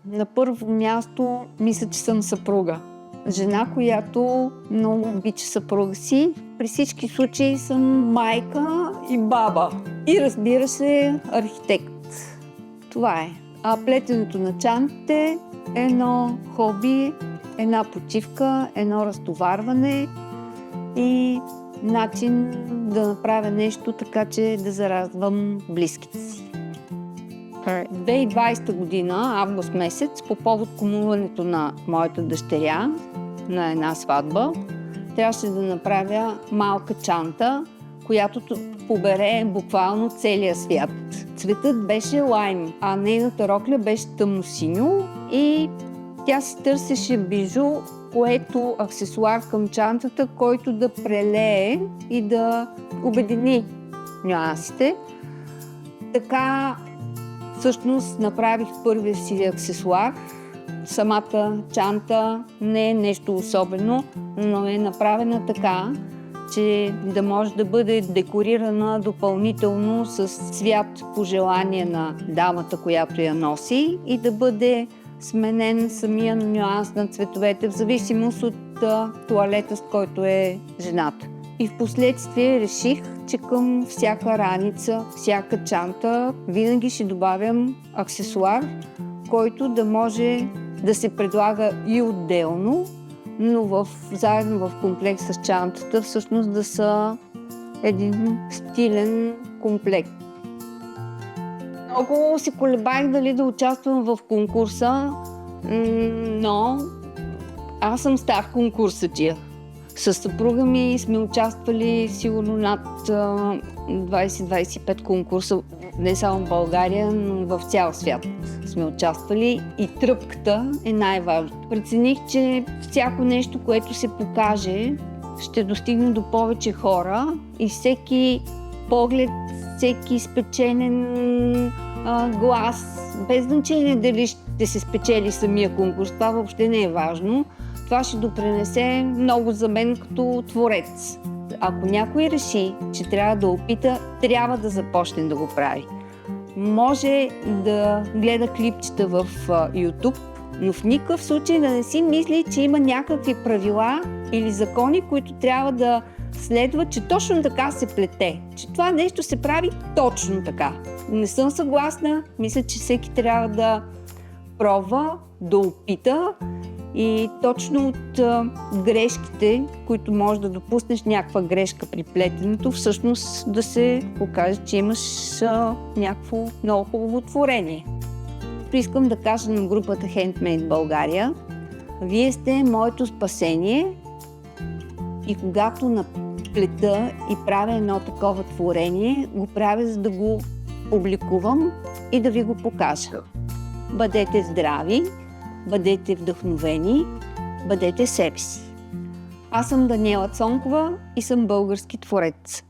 На първо място, мисля, че съм съпруга. Жена, която много обича съпруга си. При всички случаи съм майка и баба. И разбира се, архитект. Това е. А плетенето на чантите е едно хоби, една почивка, едно разтоварване и начин да направя нещо така, че да зарадвам близките си. 2020 година, август месец, по повод комунването на моята дъщеря на една сватба, трябваше да направя малка чанта, която побере буквално целия свят. Цветът беше лайм, а нейната рокля беше тъмносиньо и тя си търсеше бижу, което аксесуар към чантата, който да прелее и да обедини нюансите. Така всъщност направих първия си аксесуар. Самата чанта не е нещо особено, но е направена така, че да може да бъде декорирана допълнително с цвят по желание на дамата, която я носи, и да бъде сменен самия нюанс на цветовете в зависимост от тоалета, с който е жената. И в последствие реших, че към всяка раница, всяка чанта винаги ще добавям аксесуар, който да може да се предлага и отделно, но заедно в комплект с чантата всъщност да са един стилен комплект. Много си колебаех дали да участвам в конкурса, но аз съм стар конкурсачия. С съпруга ми сме участвали сигурно над 20-25 конкурса, не само в България, но в цял свят сме участвали и тръпката е най-важното. Прецених, че всяко нещо, което се покаже, ще достигне до повече хора и всеки поглед, всеки спечелен глас, без значение дали ще се спечели самия конкурс, това въобще не е важно. Това ще допринесе много за мен като творец. Ако някой реши, че трябва да опита, трябва да започне да го прави. Може да гледа клипчета в YouTube, но в никакъв случай да не си мисли, че има някакви правила или закони, които трябва да следва, че точно така се плете. Че това нещо се прави точно така. Не съм съгласна. Мисля, че всеки трябва да пробва, да опита и точно от грешките, които можеш да допуснеш някаква грешка при плетенето, всъщност да се покаже, че имаш някакво много хубаво творение. Искам да кажа на групата Handmade България: вие сте моето спасение и когато наплета и правя едно такова творение, го правя, за да го публикувам и да ви го покажа. Бъдете здрави, бъдете вдъхновени, бъдете себе си. Аз съм Даниела Цонкова и съм български творец.